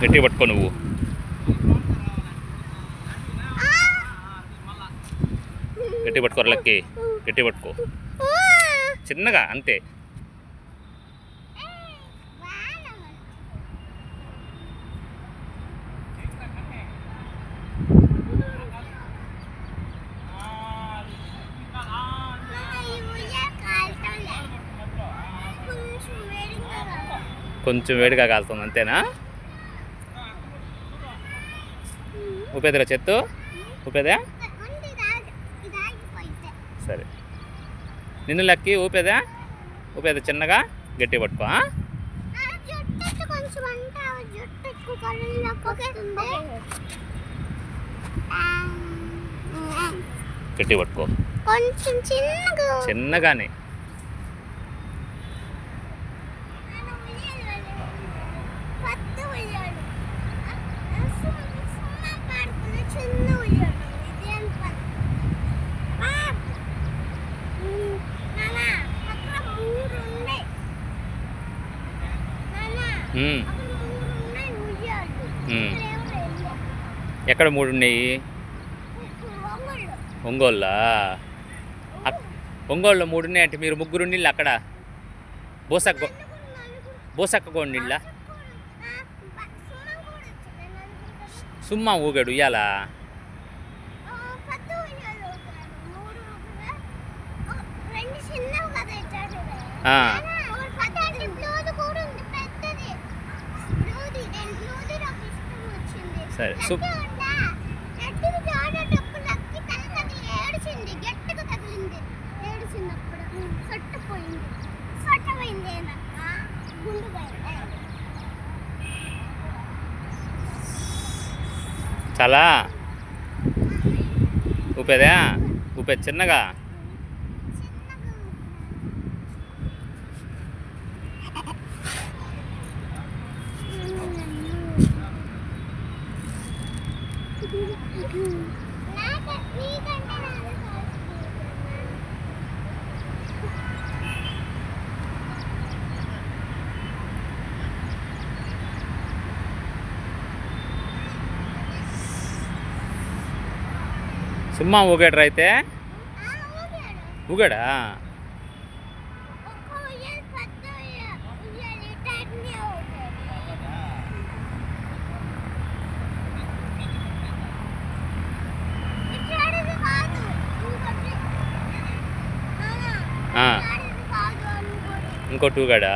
గట్టిగా పట్టుకో నువ్వు. గట్టి పట్టుకో లక్కి, గట్టి పట్టుకో చిన్నగా అంతే. కొంచెం వేడిగా కాలుతుంది అంతేనా? ఊపేదిరా చెత్తు, ఊపేదా? సరే నిన్ను లక్కి ఊపేదా? ఊపేదా చిన్నగా గట్టి పట్టుకో. గట్టి పట్టుకో చిన్నగానే. ఎక్కడ 3 ఉన్నాయి? ఒంగోళ్ళా? ఒంగోళ్ళలో 3 ఉన్నాయి అంటే మీరు 3 నీళ్ళు అక్కడ బోసక్క నీళ్ళ సుమ్మా ఊగాడు ఇయ్యాలా? సరే చాలా ఊపేదా? ఊపేది చిన్నగా. సుమ్మా ఊగాడు అయితే? ఊగాడా? ఇంకోటి ఊగాడా?